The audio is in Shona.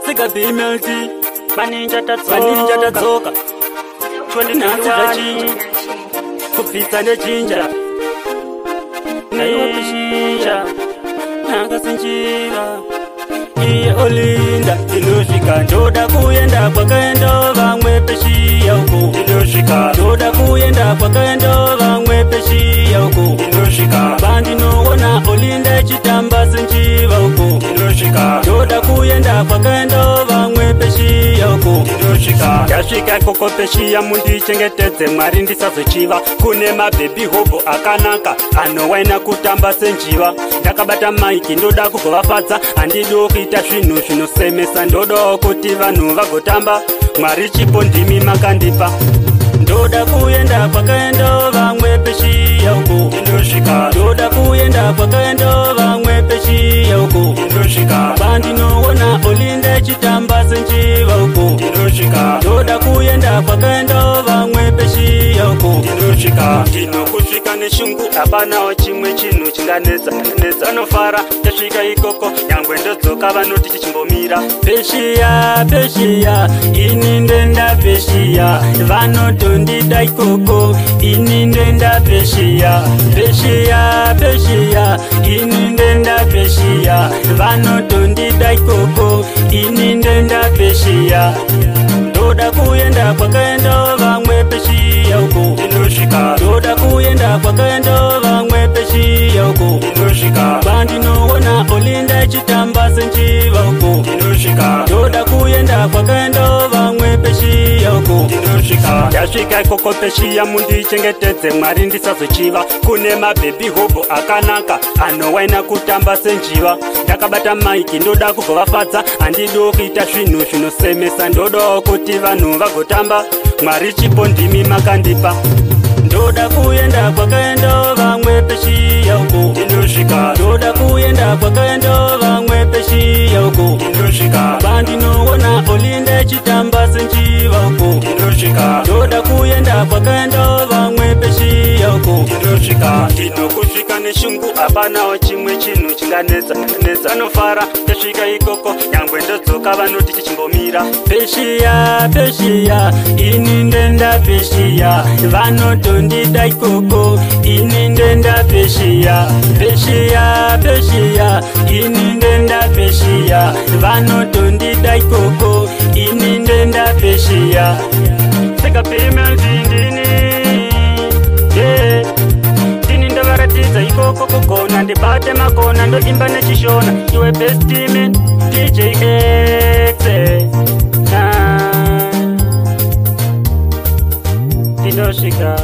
Sika bimelti Baninja tatsoka Chwani nansi zachi Kupita nechinja Ninja Nakasinjira Iye olinda Inushika Ndoda kuyenda kwa kendo Vangwe peshi ya uko Inushika Ndoda kuyenda kwa kendo Vangwe peshi ya uko Inushika Bandi nuona olinda chitamba sinjiva uko Inushika Ndoda kuyenda kwa kendo Vangwe peshi ya uko Inushika Yashika koko peshi ya mundi chengeteze Mwari ndisazochiva Kune mabebi hobo akanaka Anowaina kutamba senjiva Ndakabata maiki ndoda kugovafadza Andido kuita zvinhu zvinosemesa ndodawo kuti vanhu vagotamba Mwari chipo ndimi makandipa Ndoda kuenda kwakaendo vamwe peshi yauko Indosvika Ndoda kuenda kwakaendo vamwe peshi yauko Indosvika Bandinoona olinda chitamba senjiva uko Indosvika Ndoda kuenda kwakaendo vamwe peshi yauko Indosvika Ndinokusvika neshungu hapanawo chimwe chinhu chinganetsa Vanofara tasvika ikoko nyangwe ndodzoka vanoti tichimbomira Peshiya peshiya ini ndenda peshiya vanotondida ikoko ini ndenda peshiya peshiya peshiya ini ndenda peshiya vanotondida ikoko ini ndenda peshiya Ndoda kuenda kwakaendo vamwe peshiya uko Indosvika Ndoda kuenda kwakaendo vamwe peshiya uko Indosvika Bandinoona olinda chitamba senjiva uko Indosvika Ndoda kuenda kwakaendo vamwe peshiya uko Indosvika Yasvika ikoko peshiya mundi chengetedze Mwari ndisazochiva Kune mabebi hobo akanaka anowaina kutamba senjiva Ndakabata maiki ndoda kugovafadza Handido kuita zvinhu zvinosemesa ndodawo kuti vanhu vagotamba Mwari chipo ndimi makandipa Ndoda kuenda kwakaendo vamwe peshiya uko Indosvika Ndoda kuenda kwakaendo vamwe peshiya uko Indosvika Bandinoona olinda chitamba senjiva uko Indosvika Ndoda kuenda kwakaendo vamwe peshiya uko Indosvika Ndinokusvika neshungu hapanawo chimwe chinhu chinganetsa Vanofara tasvika ikoko nyangwe ndodzoka vanoti tichimbomira Peshiya peshiya ini ndenda peshiya vanotondida ikoko ini ndenda peshiya peshiya peshiya ini ndenda peshiya vanotondida ikoko ini ndenda peshiya Sika pimeldindini Dini ndavaratidza ikoko kugona ndibate makona ndoimba nechishona Iwe best team DJ X Indosvika